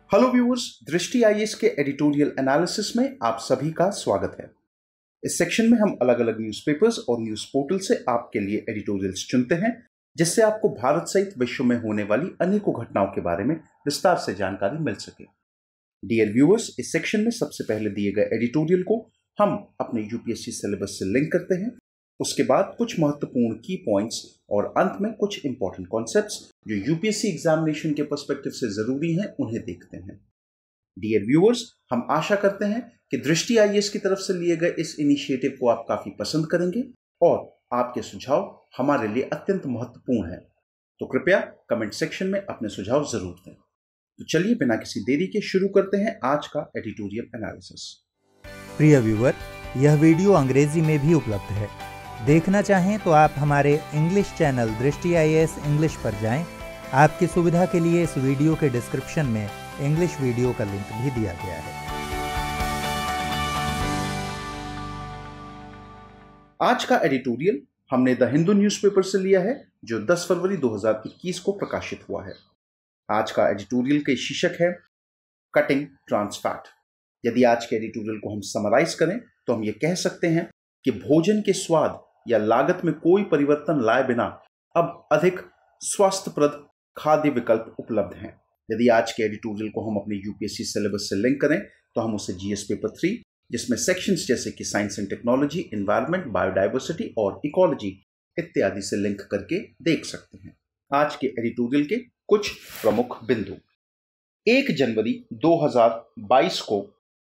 Hello viewers, दृष्टि IAS के editorial analysis में आप सभी का स्वागत है। इस सेक्शन में हम अलग अलग न्यूज़पेपर्स और न्यूज़ पोर्टल से आपके लिए एडिटोरियल्स चुनते हैं, जिससे आपको भारत सहित विश्व में होने वाली अनेकों घटनाओं के बारे में विस्तार से जानकारी मिल सके। डियर व्यूअर्स, इस सेक्शन में सबसे पहले दिए गए एडिटोरियल को हम अपने यूपीएससी सिलेबस से लिंक करते हैं। उसके बाद कुछ महत्वपूर्ण की पॉइंट्स और अंत में कुछ इंपॉर्टेंट कॉन्सेप्ट्स जो यूपीएससी एग्जामिनेशन के पर्सपेक्टिव से जरूरी हैं, उन्हें देखते हैं। डियर व्यूअर्स, हम आशा करते हैं कि दृष्टि आईएएस की तरफ से लिए गए इस इनिशिएटिव को आप काफी पसंद करेंगे और आपके सुझाव हमारे लिए अत्यंत महत्वपूर्ण है। तो कृपया कमेंट सेक्शन में अपने सुझाव जरूर दें। तो चलिए बिना किसी देरी के शुरू करते हैं आज का एडिटोरियल एनालिसिस। प्रिय व्यूअर, यह वीडियो अंग्रेजी में भी उपलब्ध है। देखना चाहें तो आप हमारे इंग्लिश चैनल दृष्टि आईएएस इंग्लिश पर जाएं। आपकी सुविधा के लिए इस वीडियो के डिस्क्रिप्शन में इंग्लिश वीडियो का लिंक भी दिया गया है। आज का एडिटोरियल हमने द हिंदू न्यूज़पेपर से लिया है, जो 10 फरवरी 2021 को प्रकाशित हुआ है। आज का एडिटोरियल के शीर्षक है कटिंग ट्रांस फैट। यदि आज के एडिटोरियल को हम समराइज करें तो हम ये कह सकते हैं कि भोजन के स्वाद या लागत में कोई परिवर्तन लाए बिना अब अधिक स्वास्थ्यप्रद खाद्य विकल्प उपलब्ध हैं। यदि आज के एडिटोरियल को हम अपने यूपीएससी सिलेबस से लिंक करें तो हम उसे जीएस पेपर 3, जिसमें सेक्शंस जैसे कि science and technology, environment, biodiversity और इकोलॉजी इत्यादि से लिंक करके देख सकते हैं। आज के एडिटोरियल के कुछ प्रमुख बिंदु। 1 जनवरी 2022 को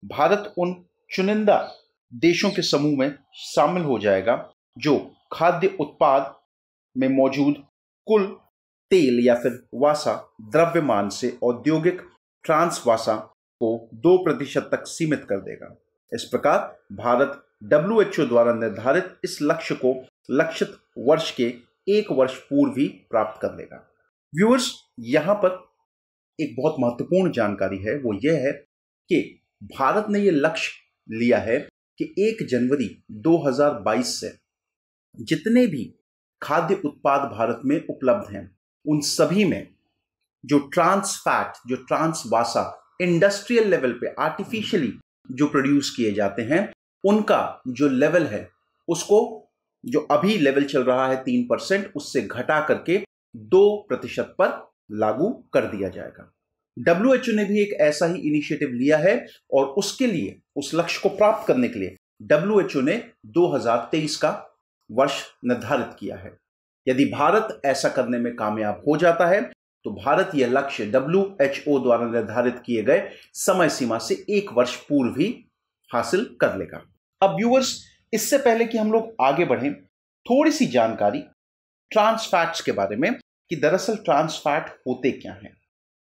भारत उन चुनिंदा देशों के समूह में शामिल हो जाएगा जो खाद्य उत्पाद में मौजूद कुल तेल या फिर वासा द्रव्यमान से औद्योगिक ट्रांस वासा को 2% तक सीमित कर देगा। इस प्रकार भारत WHO द्वारा निर्धारित इस लक्ष्य को लक्षित वर्ष के 1 वर्ष पूर्व ही प्राप्त कर लेगा। व्यूअर्स, यहां पर एक बहुत महत्वपूर्ण जानकारी है, वो यह है कि भारत ने यह लक्ष्य लिया है कि 1 जनवरी 2022 से जितने भी खाद्य उत्पाद भारत में उपलब्ध हैं, उन सभी में जो ट्रांस फैट, जो ट्रांस वासा इंडस्ट्रियल लेवल पे आर्टिफिशियली जो प्रोड्यूस किए जाते हैं, उनका जो लेवल है, उसको जो अभी लेवल चल रहा है 3%, उससे घटा करके 2% पर लागू कर दिया जाएगा। WHO ने भी एक ऐसा ही इनिशिएटिव लिया है और उसके लिए, उस लक्ष्य को प्राप्त करने के लिए WHO ने 2023 का वर्ष निर्धारित किया है। यदि भारत ऐसा करने में कामयाब हो जाता है तो भारत यह लक्ष्य WHO द्वारा निर्धारित किए गए समय सीमा से 1 वर्ष पूर्व ही हासिल कर लेगा। अब व्यूअर्स, इससे पहले कि हम लोग आगे बढ़ें, थोड़ी सी जानकारी ट्रांस फैट्स के बारे में कि दरअसल ट्रांस फैट होते क्या हैं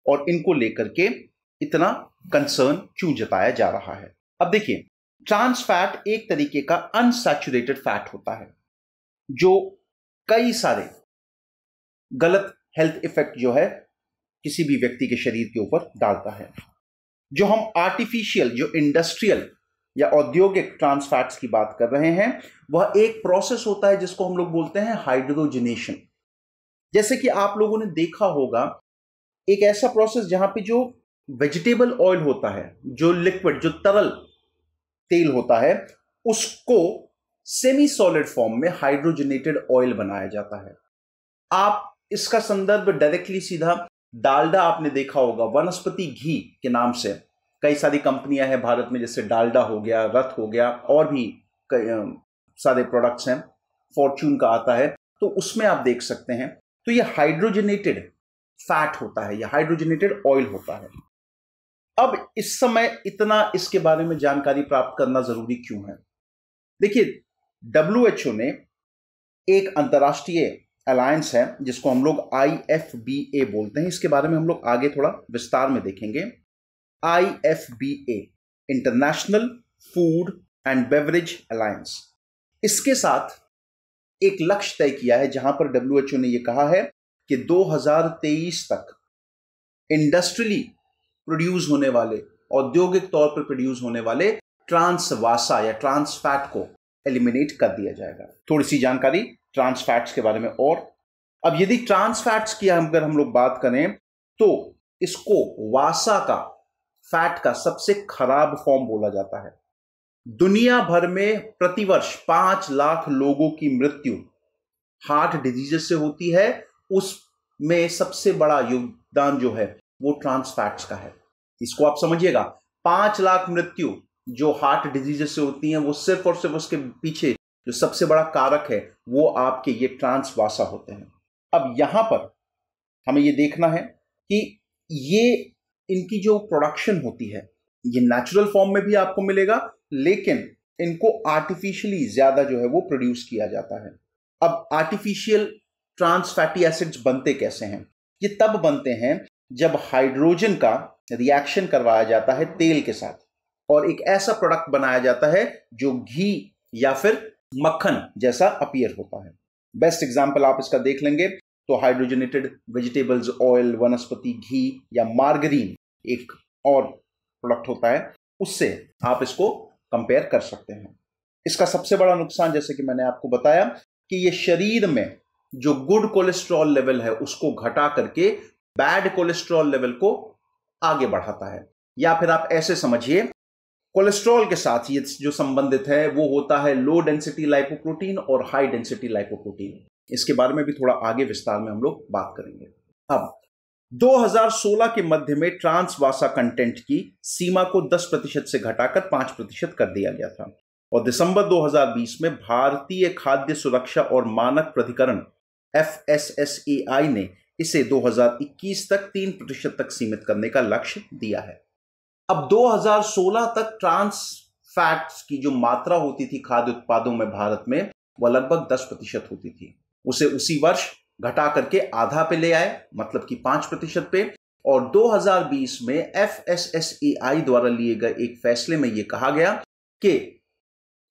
और इनको लेकर के इतना कंसर्न क्यों जताया जा रहा है। अब देखिए, ट्रांस फैट एक तरीके का अनसैचुरेटेड फैट होता है जो कई सारे गलत हेल्थ इफेक्ट जो है किसी भी व्यक्ति के शरीर के ऊपर डालता है। जो हम आर्टिफिशियल, जो इंडस्ट्रियल या औद्योगिक ट्रांस फैट्स की बात कर रहे हैं, वह एक प्रोसेस होता है जिसको हम लोग बोलते हैं हाइड्रोजनेशन। जैसे कि आप लोगों ने देखा होगा, एक ऐसा प्रोसेस जहां पे जो वेजिटेबल ऑयल होता है, जो लिक्विड, जो तरल तेल होता है, उसको सेमी सॉलिड फॉर्म में हाइड्रोजनेटेड ऑयल बनाया जाता है। आप इसका संदर्भ डायरेक्टली सीधा डालडा आपने देखा होगा, वनस्पति घी के नाम से कई सारी कंपनियां हैं भारत में, जैसे डालडा हो गया, रथ हो गया, और भी कई सारे प्रोडक्ट्स हैं, फॉर्च्यून का आता है, तो उसमें आप देख सकते हैं। तो ये हाइड्रोजनेटेड फैट होता है, यह हाइड्रोजनेटेड ऑयल होता है। अब इस समय इतना इसके बारे में जानकारी प्राप्त करना जरूरी क्यों है? देखिए, WHO ने एक अंतरराष्ट्रीय अलायंस है जिसको हम लोग IFBA बोलते हैं, इसके बारे में हम लोग आगे थोड़ा विस्तार में देखेंगे। IFBA, international food and beverage alliance, इसके साथ एक लक्ष्य तय किया है जहां पर WHO ने यह कहा है कि 2023 तक इंडस्ट्रियली प्रोड्यूस होने वाले, औद्योगिक तौर पर प्रोड्यूस होने वाले ट्रांस वासा या ट्रांस फैट को एलिमिनेट कर दिया जाएगा। थोड़ी सी जानकारी ट्रांस फैट्स के बारे में। और अब यदि ट्रांस फैट्स की अगर हम लोग बात करें तो इसको वासा का फैट का सबसे खराब फॉर्म बोला जाता है। दुनिया भर में प्रतिवर्ष 5 लाख लोगों की मृत्यु हार्ट डिजीजेस से होती है। उसमें सबसे बड़ा योगदान जो है वो ट्रांस फैट्स का है। इसको आप समझिएगा, 5 लाख मृत्यु जो हार्ट डिजीजेस से होती हैं वो सिर्फ और सिर्फ उसके पीछे जो सबसे बड़ा कारक है वो आपके ये ट्रांस वासा होते हैं। अब यहां पर हमें ये देखना है कि ये इनकी जो प्रोडक्शन होती है ये नेचुरल फॉर्म में भी आपको मिलेगा, लेकिन इनको आर्टिफिशियली ज्यादा जो है वो प्रोड्यूस किया जाता है। अब आर्टिफिशियल ट्रांस फैटी एसिड्स बनते कैसे हैं? ये तब बनते हैं जब हाइड्रोजन का रिएक्शन करवाया जाता है तेल के साथ और एक ऐसा प्रोडक्ट बनाया जाता है जो घी या फिर मक्खन जैसा अपीयर होता है। बेस्ट एग्जांपल आप इसका देख लेंगे तो हाइड्रोजनेटेड वेजिटेबल्स ऑयल, वनस्पति घी या मार्गरीन एक और प्रोडक्ट होता है, उससे आप इसको कंपेयर कर सकते हैं। इसका सबसे बड़ा नुकसान जैसे कि मैंने आपको बताया कि ये शरीर में जो गुड कोलेस्ट्रॉल लेवल है उसको घटा करके बैड कोलेस्ट्रॉल लेवल को आगे बढ़ाता है। या फिर आप ऐसे समझिए, कोलेस्ट्रॉल के साथ ये जो संबंधित है वो होता है लो डेंसिटी लाइपोप्रोटीन और हाई डेंसिटी लाइपोप्रोटीन। इसके बारे में भी थोड़ा आगे विस्तार में हम लोग बात करेंगे। अब 2016 के मध्य में ट्रांस वासा कंटेंट की सीमा को 10% से घटाकर 5% कर दिया गया था और दिसंबर 2020 में भारतीय खाद्य सुरक्षा और मानक प्राधिकरण FSSAI ने इसे 2021 तक 3% तक सीमित करने का लक्ष्य दिया है। अब 2016 तक ट्रांस फैट्स की जो मात्रा होती थी खाद्य उत्पादों में भारत में वह लगभग 10% होती थी। उसे उसी वर्ष घटा करके आधा पे ले आए, मतलब कि 5% पे, और 2020 में FSSAI द्वारा लिए गए एक फैसले में यह कहा गया कि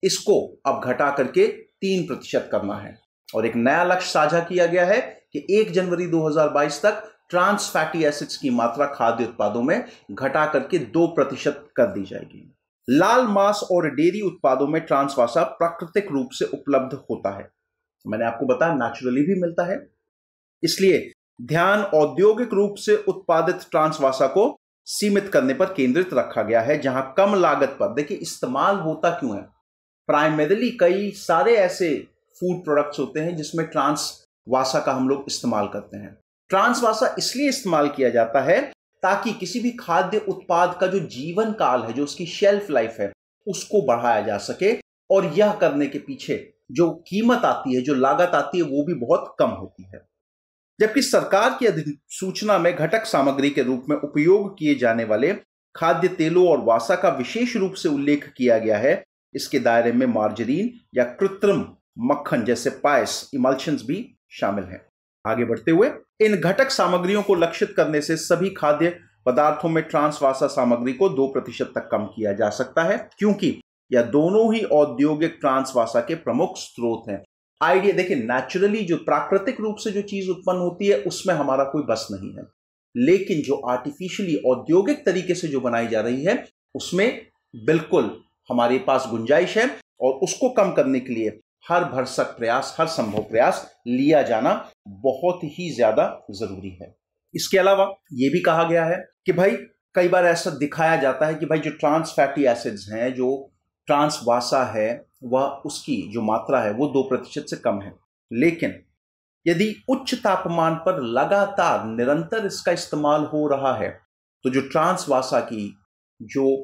इसको अब घटा करके 3% करना है और एक नया लक्ष्य साझा किया गया है कि 1 जनवरी 2022 तक ट्रांस फैटी एसिड्स की मात्रा खाद्य उत्पादों में घटा करके 2% कर दी जाएगी। लाल मांस और डेयरी उत्पादों में ट्रांस वासा प्राकृतिक रूप से उपलब्ध होता है, मैंने आपको बताया नेचुरली भी मिलता है, इसलिए ध्यान औद्योगिक रूप से उत्पादित ट्रांस वासा को सीमित करने पर केंद्रित रखा गया है, जहां कम लागत पर, देखिए इस्तेमाल होता क्यों है, प्राइमरीली कई सारे ऐसे फूड प्रोडक्ट्स होते हैं जिसमें ट्रांस वासा का हम लोग इस्तेमाल करते हैं। ट्रांस वासा इसलिए इस्तेमाल किया जाता है ताकि किसी भी खाद्य उत्पाद का जो जीवन काल है, जो उसकी शेल्फ लाइफ है, उसको बढ़ाया जा सके और यह करने के पीछे जो कीमत आती है, जो लागत आती है, वो भी बहुत कम होती है। जबकि सरकार की अधिसूचना में घटक सामग्री के रूप में उपयोग किए जाने वाले खाद्य तेलों और वासा का विशेष रूप से उल्लेख किया गया है। इसके दायरे में मार्जरीन या कृत्रिम मक्खन जैसे पायस, इमल्शंस भी शामिल हैं। आगे बढ़ते हुए इन घटक सामग्रियों को लक्षित करने से सभी खाद्य पदार्थों में ट्रांस वासा सामग्री को 2% तक कम किया जा सकता है, क्योंकि यह दोनों ही औद्योगिक ट्रांस वासा के प्रमुख स्रोत हैं। आइडिया देखिए, नेचुरली जो प्राकृतिक रूप से जो चीज उत्पन्न होती है उसमें हमारा कोई बस नहीं है, लेकिन जो आर्टिफिशियली औद्योगिक तरीके से जो बनाई जा रही है उसमें बिल्कुल हमारे पास गुंजाइश है और उसको कम करने के लिए हर भरसक प्रयास, हर संभव प्रयास लिया जाना बहुत ही ज्यादा जरूरी है। इसके अलावा यह भी कहा गया है कि भाई कई बार ऐसा दिखाया जाता है कि भाई जो ट्रांस फैटी एसिड्स हैं, जो ट्रांस वासा है, वह उसकी जो मात्रा है वो 2% से कम है, लेकिन यदि उच्च तापमान पर लगातार निरंतर इसका इस्तेमाल हो रहा है तो जो ट्रांस वासा की जो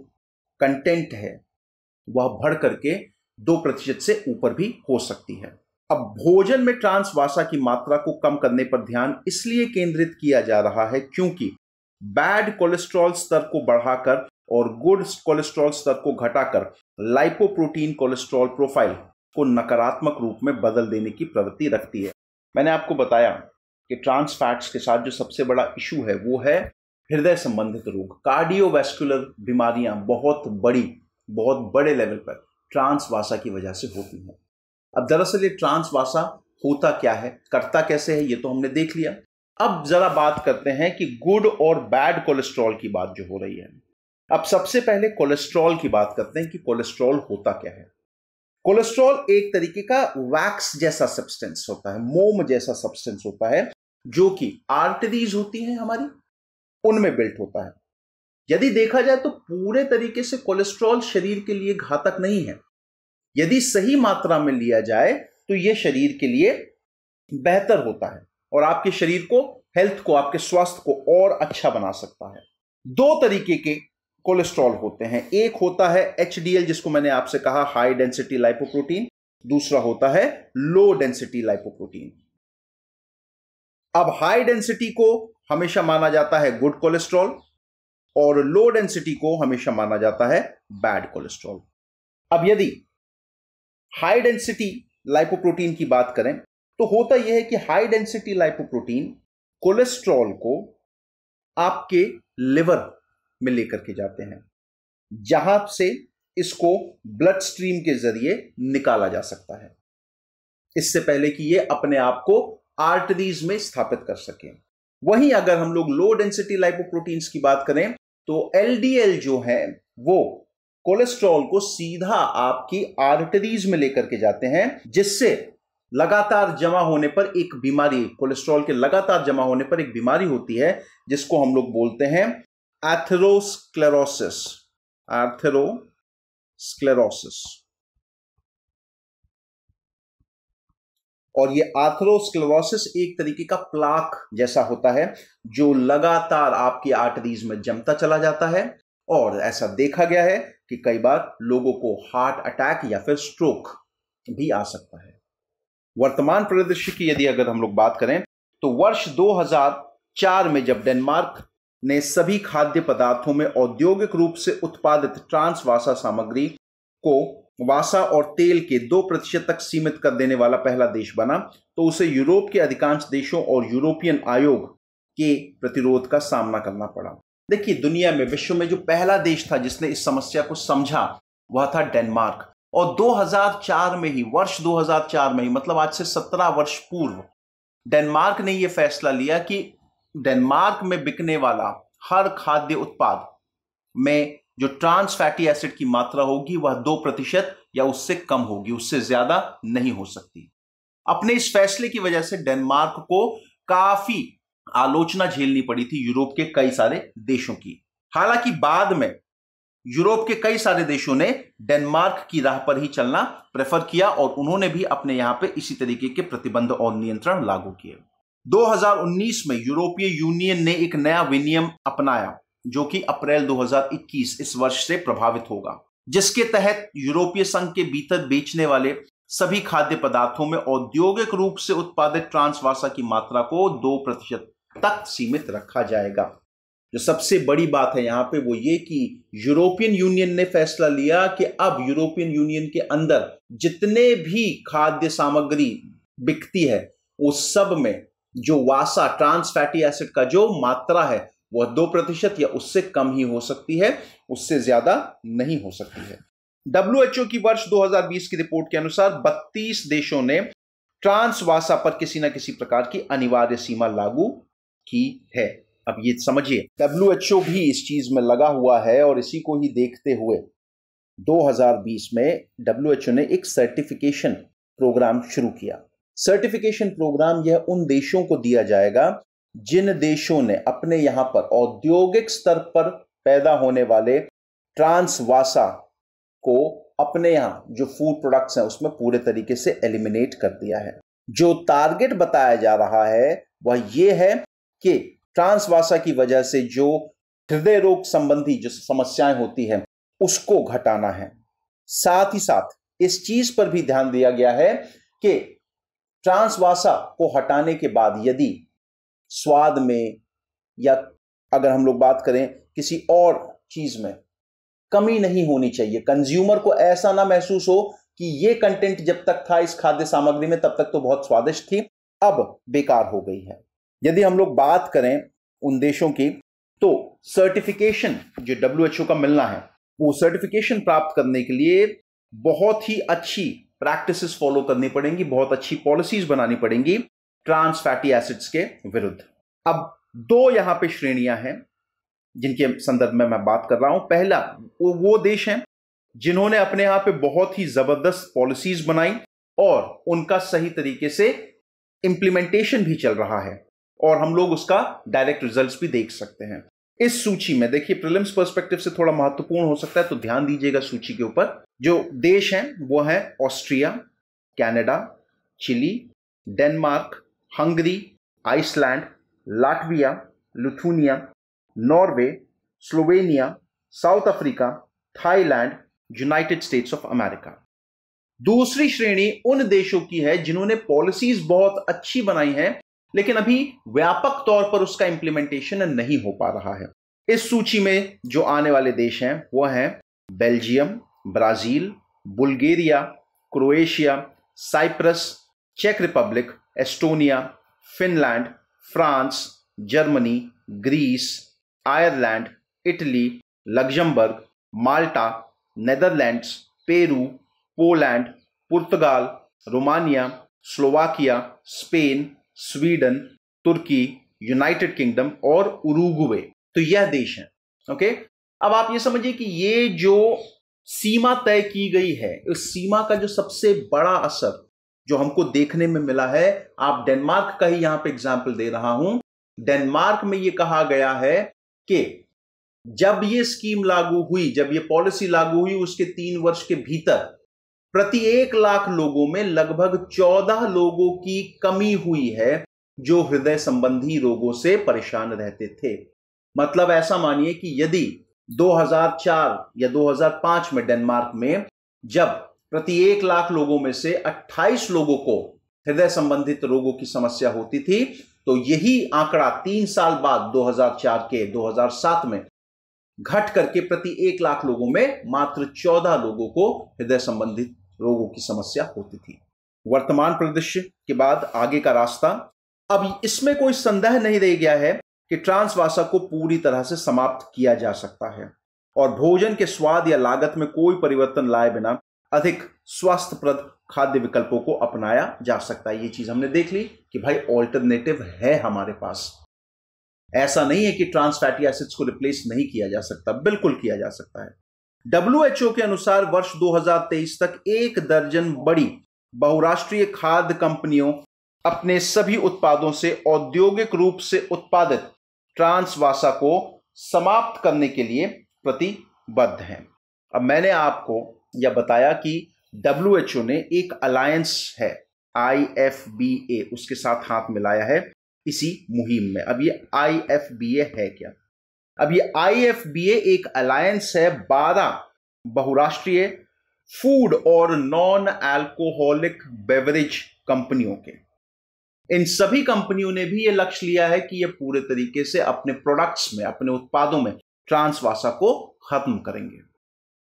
कंटेंट है वह बढ़ करके 2% से ऊपर भी हो सकती है। अब भोजन में ट्रांस वासा की मात्रा को कम करने पर ध्यान इसलिए केंद्रित किया जा रहा है क्योंकि बैड कोलेस्ट्रॉल स्तर को बढ़ाकर और गुड कोलेस्ट्रॉल स्तर को घटाकर लाइपोप्रोटीन कोलेस्ट्रॉल प्रोफाइल को नकारात्मक रूप में बदल देने की प्रवृत्ति रखती है। मैंने आपको बताया कि ट्रांस फैट्स के साथ जो सबसे बड़ा इशू है वो है हृदय संबंधित रोग, कार्डियोवैस्कुलर बीमारियां बहुत बड़े लेवल पर ट्रांस वासा की वजह से होती हैं। अब दरअसल ये ट्रांस वासा होता क्या है, करता कैसे है, ये तो हमने देख लिया। अब जरा बात करते हैं कि गुड और बैड कोलेस्ट्रॉल की बात जो हो रही है। अब सबसे पहले कोलेस्ट्रॉल की बात करते हैं कि कोलेस्ट्रॉल होता क्या है। कोलेस्ट्रॉल एक तरीके का वैक्स जैसा सब्सटेंस होता है, मोम जैसा सब्सटेंस होता है, जो कि आर्टरीज होती हैं हमारी, उनमें बिल्ट होता है। यदि देखा जाए तो पूरे तरीके से कोलेस्ट्रॉल शरीर के लिए घातक नहीं है। यदि सही मात्रा में लिया जाए तो यह शरीर के लिए बेहतर होता है और आपके शरीर को, हेल्थ को, आपके स्वास्थ्य को और अच्छा बना सकता है। दो तरीके के कोलेस्ट्रॉल होते हैं। एक होता है HDL, जिसको मैंने आपसे कहा हाई डेंसिटी लाइपोप्रोटीन। दूसरा होता है लो डेंसिटी लाइपोप्रोटीन। अब हाई डेंसिटी को हमेशा माना जाता है गुड कोलेस्ट्रॉल और लो डेंसिटी को हमेशा माना जाता है बैड कोलेस्ट्रॉल। अब यदि हाई डेंसिटी लाइपोप्रोटीन की बात करें तो होता यह है कि हाई डेंसिटी लाइपोप्रोटीन कोलेस्ट्रॉल को आपके लिवर में लेकर के जाते हैं, जहां से इसको ब्लड स्ट्रीम के जरिए निकाला जा सकता है, इससे पहले कि यह अपने आप को आर्टरीज में स्थापित कर सके। वहीं अगर हम लोग लो डेंसिटी लाइपोप्रोटीन्स की बात करें तो LDL जो है वो कोलेस्ट्रॉल को सीधा आपकी आर्टरीज में लेकर के जाते हैं, जिससे लगातार जमा होने पर एक बीमारी, कोलेस्ट्रॉल के लगातार जमा होने पर एक बीमारी होती है जिसको हम लोग बोलते हैं एथेरोस्क्लेरोसिस। एथेरोस्क्लेरोसिस। और ये एथेरोस्क्लेरोसिस एक तरीके का प्लाक जैसा होता है जो लगातार आपकी आर्टरीज में जमता चला जाता है, और ऐसा देखा गया है कि कई बार लोगों को हार्ट अटैक या फिर स्ट्रोक भी आ सकता है। वर्तमान परिदृश्य की यदि अगर हम लोग बात करें तो वर्ष 2004 में जब डेनमार्क ने सभी खाद्य पदार्थों में औद्योगिक रूप से उत्पादित ट्रांस वासा सामग्री को वासा और तेल के 2% तक सीमित कर देने वाला पहला देश बना, तो उसे यूरोप के अधिकांश देशों और यूरोपियन आयोग के प्रतिरोध का सामना करना पड़ा। देखिए, दुनिया में, विश्व में जो पहला देश था जिसने इस समस्या को समझा वह था डेनमार्क। और 2004 में ही, वर्ष 2004 में ही, मतलब आज से 17 वर्ष पूर्व, डेनमार्क ने यह फैसला लिया कि डेनमार्क में बिकने वाला हर खाद्य उत्पाद में जो ट्रांस फैटी एसिड की मात्रा होगी वह 2% या उससे कम होगी, उससे ज्यादा नहीं हो सकती। अपने इस फैसले की वजह से डेनमार्क को काफी आलोचना झेलनी पड़ी थी यूरोप के कई सारे देशों की। हालांकि बाद में यूरोप के कई सारे देशों ने डेनमार्क की राह पर ही चलना प्रेफर किया और उन्होंने भी अपने यहां पे इसी तरीके के प्रतिबंध और नियंत्रण लागू किए। 2019 में यूरोपीय यूनियन ने एक नया विनियम अपनाया जो कि अप्रैल 2021 इस वर्ष से प्रभावित होगा, जिसके तहत यूरोपीय संघ के भीतर बेचने वाले सभी खाद्य पदार्थों में औद्योगिक रूप से उत्पादित ट्रांस वासा की मात्रा को 2% तक सीमित रखा जाएगा। जो सबसे बड़ी बात है यहां पे वो ये कि यूरोपियन यूनियन ने फैसला लिया कि अब यूरोपियन यूनियन के अंदर जितने भी खाद्य सामग्री बिकती है वो सब में जो वासा, ट्रांस फैटी एसिड का जो मात्रा है वह 2% या उससे कम ही हो सकती है, उससे ज्यादा नहीं हो सकती है। WHO की वर्ष 2020 की रिपोर्ट के अनुसार 32 देशों ने ट्रांस वासा पर किसी न किसी प्रकार की अनिवार्य सीमा लागू की है। अब ये समझिए, WHO भी इस चीज में लगा हुआ है और इसी को ही देखते हुए 2020 में WHO ने एक सर्टिफिकेशन प्रोग्राम शुरू किया। सर्टिफिकेशन प्रोग्राम यह उन देशों को दिया जाएगा जिन देशों ने अपने यहां पर औद्योगिक स्तर पर पैदा होने वाले ट्रांस वासा को अपने यहां जो फूड प्रोडक्ट्स हैं उसमें पूरे तरीके से एलिमिनेट कर दिया है। जो टारगेट बताया जा रहा है वह यह है कि ट्रांस वासा की वजह से जो हृदय रोग संबंधी जो समस्याएं होती हैं उसको घटाना है। साथ ही साथ इस चीज पर भी ध्यान दिया गया है कि ट्रांस वासा को हटाने के बाद यदि स्वाद में या अगर हम लोग बात करें किसी और चीज में कमी नहीं होनी चाहिए। कंज्यूमर को ऐसा ना महसूस हो कि ये कंटेंट जब तक था इस खाद्य सामग्री में तब तक तो बहुत स्वादिष्ट थी, अब बेकार हो गई है। यदि हम लोग बात करें उन देशों की तो सर्टिफिकेशन जो WHO का मिलना है, वो सर्टिफिकेशन प्राप्त करने के लिए बहुत ही अच्छी प्रैक्टिसेस फॉलो करनी पड़ेंगी, बहुत अच्छी पॉलिसीज बनानी पड़ेंगी ट्रांस फैटी एसिड्स के विरुद्ध। अब दो यहां पे श्रेणियां हैं जिनके संदर्भ में मैं बात कर रहा हूं। पहला वो देश हैं जिन्होंने अपने यहां पे बहुत ही जबरदस्त पॉलिसीज बनाई और उनका सही तरीके से इंप्लीमेंटेशन भी चल रहा है और हम लोग उसका डायरेक्ट रिजल्ट्स भी देख सकते हैं। इस सूची में देखिए, प्रीलिम्स पर्सपेक्टिव से थोड़ा महत्वपूर्ण हो सकता है, तो ध्यान दीजिएगा सूची के ऊपर। जो देश हैं वो है Austria, Canada, Chile, Denmark, Hungary, Iceland, Latvia, Lithuania, Norway, Slovenia, South Africa, Thailand, United States of America. दूसरी श्रेणी उन देशों की है जिन्होंने पॉलिसीज बहुत अच्छी बनाई हैं, लेकिन अभी व्यापक तौर पर उसका इंप्लीमेंटेशन नहीं हो पा रहा है। इस सूची में जो आने वाले देश हैं वो हैं Belgium, Brazil, Bulgaria, Croatia, Cyprus, चेक Republic, Estonia, Finland, France, Germany, Greece, Ireland, Italy, Luxembourg, Malta, Netherlands, Peru, Poland, पुर्तगाल, रोमानिया, स्लोवाकिया, स्पेन, स्वीडन, तुर्की, यूनाइटेड किंगडम और उरुग्वे। तो यह देश हैं। ओके, अब आप ये समझिए कि ये जो सीमा तय की गई है, उस सीमा का जो सबसे बड़ा असर जो हमको देखने में मिला है, आप डेनमार्क का ही यहां पे एग्जाम्पल दे रहा हूं। डेनमार्क में यह कहा गया है कि जब यह स्कीम लागू हुई, जब यह पॉलिसी लागू हुई, उसके 3 वर्ष के भीतर प्रति 1 लाख लोगों में लगभग 14 लोगों की कमी हुई है जो हृदय संबंधी रोगों से परेशान रहते थे। मतलब ऐसा मानिए कि यदि 2004 या 2005 में डेनमार्क में जब प्रति 1 लाख लोगों में से 28 लोगों को हृदय संबंधित रोगों की समस्या होती थी, तो यही आंकड़ा 3 साल बाद 2004 के 2007 में घट करके प्रति 1 लाख लोगों में मात्र 14 लोगों को हृदय संबंधित रोगों की समस्या होती थी। वर्तमान परिदृश्य के बाद आगे का रास्ता, अब इसमें कोई संदेह नहीं रह गया है कि ट्रांसवासा को पूरी तरह से समाप्त किया जा सकता है और भोजन के स्वाद या लागत में कोई परिवर्तन लाए बिना अधिक स्वास्थ्यप्रद खाद्य विकल्पों को अपनाया जा सकता है। ये चीज हमने देख ली कि भाई ऑल्टरनेटिव है हमारे पास। ऐसा नहीं है कि ट्रांस फैटी एसिड्स को रिप्लेस नहीं किया जा सकता, बिल्कुल किया जा सकता है। WHO के अनुसार वर्ष 2023 तक 1 दर्जन बड़ी बहुराष्ट्रीय खाद्य कंपनियों अपने सभी उत्पादों से औद्योगिक रूप से उत्पादित ट्रांसवासा को समाप्त करने के लिए प्रतिबद्ध हैं। अब मैंने आपको यह बताया कि WHO ने एक अलायंस है IFBA, उसके साथ हाथ मिलाया है इसी मुहिम में। अब ये IFBA है क्या? अब ये IFBA एक अलायंस है 12 बहुराष्ट्रीय फूड और नॉन अल्कोहलिक बेवरेज कंपनियों के। इन सभी कंपनियों ने भी ये लक्ष्य लिया है कि ये पूरे तरीके से अपने प्रोडक्ट्स में, अपने उत्पादों में ट्रांसवासा को खत्म करेंगे।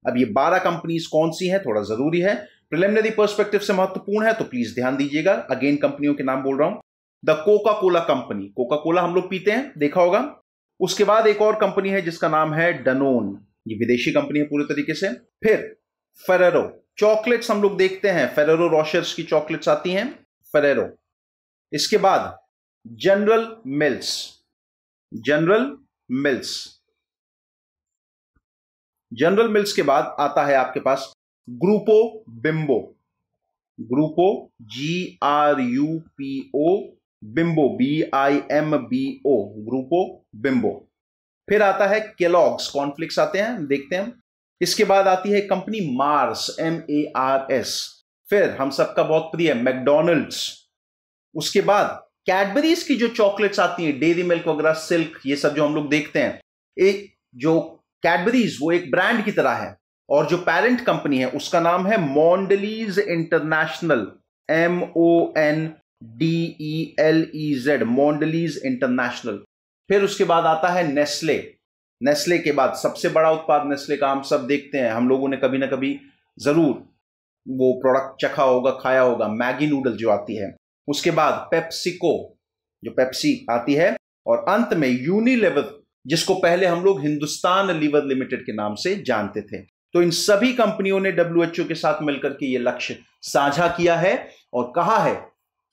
अब ये 12 कंपनीज कौन सी हैं, थोड़ा जरूरी है, प्रिलिमिनरी पर्सपेक्टिव से महत्वपूर्ण है, तो प्लीज ध्यान दीजिएगा। अगेन कंपनियों के नाम बोल रहा हूं। The Coca Cola company, Coca Cola हम लोग पीते हैं, देखा होगा। उसके बाद एक और कंपनी है जिसका नाम है डनोन, ये विदेशी कंपनी है पूरे तरीके से। फिर फेरेरो चॉकलेट्स हम लोग देखते हैं, फेरेरो रोशर्स की चॉकलेट्स आती हैं, फेरेरो। इसके बाद General Mills, General Mills, General Mills के बाद आता है आपके पास Grupo Bimbo, Grupo GRUPO Bimbo BIMBO, Grupo Bimbo. फिर आता है केलॉग्स, कॉर्नफ्लेक्स आते हैं, देखते हैं। इसके बाद आती है कंपनी मार्स, MARS। फिर हम सबका बहुत प्रिय मैकडॉनल्ड्स। उसके बाद कैडबरीज की जो चॉकलेट्स आती हैं, डेयरी मिल्क वगैरह, सिल्क, ये सब जो हम लोग देखते हैं, एक जो कैडबरीज वो एक ब्रांड की तरह है, और जो पेरेंट कंपनी है उसका नाम है मॉन्डलीज इंटरनेशनल, MONDELEZ, मॉन्डलीज इंटरनेशनल। फिर उसके बाद आता है नेस्ले। नेस्ले के बाद सबसे बड़ा उत्पाद नेस्ले का हम सब देखते हैं, हम लोगों ने कभी ना कभी जरूर वो प्रोडक्ट चखा होगा, खाया होगा, मैगी नूडल जो आती है। उसके बाद पेप्सिको, जो पेप्सी आती है, और अंत में यूनिलीवर, जिसको पहले हम लोग हिंदुस्तान लीवर लिमिटेड के नाम से जानते थे। तो इन सभी कंपनियों ने WHO के साथ मिलकर के ये लक्ष्य साझा किया है और कहा है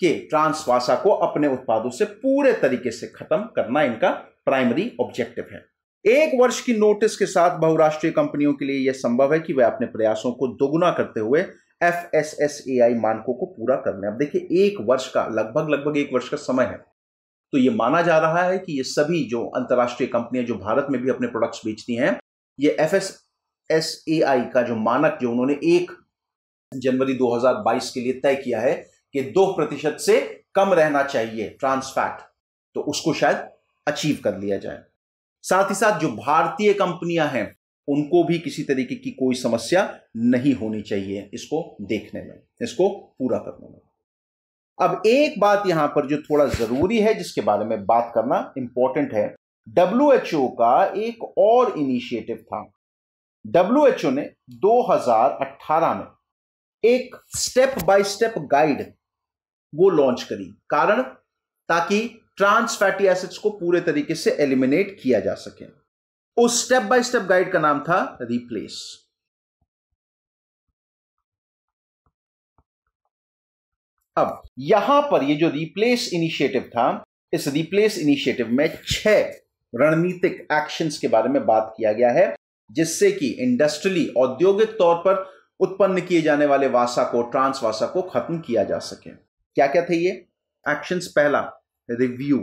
कि ट्रांसवासा को अपने उत्पादों से पूरे तरीके से खत्म करना इनका प्राइमरी ऑब्जेक्टिव है। 1 वर्ष की नोटिस के साथ बहुराष्ट्रीय कंपनियों के लिए यह संभव है कि वे अपने प्रयासों को दोगुना करते हुए FSSAI मानकों को पूरा कर लें। अब देखिए 1 वर्ष का लगभग 1 वर्ष का समय है। तो ये माना जा रहा है कि ये सभी जो अंतर्राष्ट्रीय कंपनियां जो भारत में भी अपने प्रोडक्ट्स बेचती हैं, ये FSSAI का जो मानक जो उन्होंने 1 जनवरी 2022 के लिए तय किया है कि 2% से कम रहना चाहिए ट्रांस फैट, तो उसको शायद अचीव कर लिया जाए। साथ ही साथ जो भारतीय कंपनियां हैं उनको भी किसी तरीके की कोई समस्या नहीं होनी चाहिए इसको देखने में, इसको पूरा करने में। अब एक बात यहां पर जो थोड़ा जरूरी है जिसके बारे में बात करना इंपॉर्टेंट है, WHO का एक और इनिशिएटिव था। WHO ने 2018 में एक स्टेप बाय स्टेप गाइड वो लॉन्च करी, कारण ताकि ट्रांस फैटी एसिड्स को पूरे तरीके से एलिमिनेट किया जा सके। उस स्टेप बाय स्टेप गाइड का नाम था रिप्लेस। अब यहां पर ये जो रिप्लेस इनिशिएटिव था, इस रिप्लेस इनिशिएटिव में 6 रणनीतिक एक्शंस के बारे में बात किया गया है, जिससे कि इंडस्ट्रियली औद्योगिक तौर पर उत्पन्न किए जाने वाले वासा को, ट्रांस वासा को खत्म किया जा सके। क्या क्या थे ये एक्शंस? पहला, रिव्यू।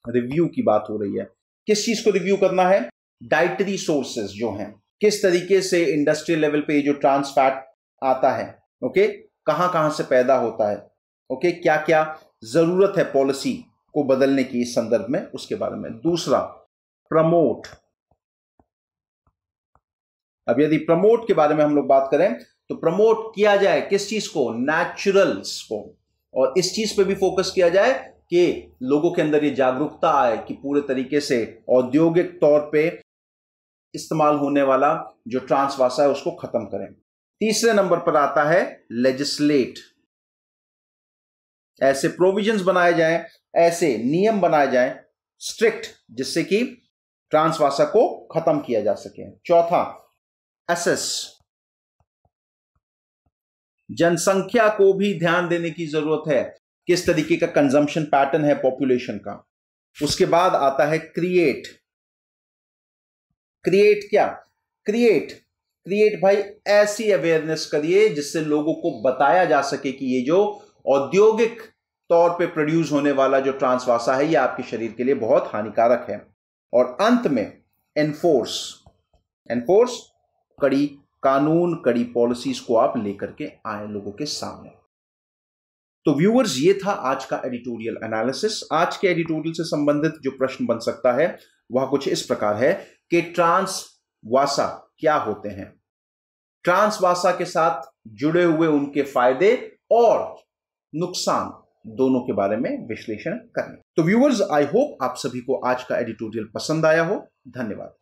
रिव्यू की बात हो रही है, किस चीज को रिव्यू करना है? डाइटरी सोर्सेज जो हैं, किस तरीके से इंडस्ट्रियल लेवल पे ये जो ट्रांस फैट आता है, ओके, कहां कहां से पैदा होता है, ओके, क्या क्या जरूरत है पॉलिसी को बदलने की इस संदर्भ में, उसके बारे में। दूसरा, प्रमोट। अब यदि प्रमोट के बारे में हम लोग बात करें तो प्रमोट किया जाए किस चीज को? नेचुरल्स को, और इस चीज पे भी फोकस किया जाए कि लोगों के अंदर ये जागरूकता आए कि पूरे तरीके से औद्योगिक तौर पे इस्तेमाल होने वाला जो ट्रांस वासा है उसको खत्म करें। तीसरे नंबर पर आता है लेजिस्लेट। ऐसे प्रोविजंस बनाए जाएं, ऐसे नियम बनाए जाएं स्ट्रिक्ट, जिससे कि ट्रांस वासा को खत्म किया जा सके। चौथा, एसेस। जनसंख्या को भी ध्यान देने की जरूरत है, किस तरीके का कंजम्पशन पैटर्न है पॉपुलेशन का। उसके बाद आता है क्रिएट। क्रिएट क्या? क्रिएट भाई ऐसी अवेयरनेस करिए जिससे लोगों को बताया जा सके कि ये जो औद्योगिक तौर पे प्रोड्यूस होने वाला जो ट्रांस वासा है ये आपके शरीर के लिए बहुत हानिकारक है। और अंत में एनफोर्स, कड़ी कानून, कड़ी पॉलिसीज को आप लेकर के आए लोगों के सामने। तो व्यूअर्स, ये था आज का एडिटोरियल एनालिसिस। आज के एडिटोरियल से संबंधित जो प्रश्न बन सकता है वह कुछ इस प्रकार है कि ट्रांस वासा क्या होते हैं, ट्रांस वासा के साथ जुड़े हुए उनके फायदे और नुकसान दोनों के बारे में विश्लेषण करें। तो व्यूअर्स, आई होप आप सभी को आज का एडिटोरियल पसंद आया हो। धन्यवाद।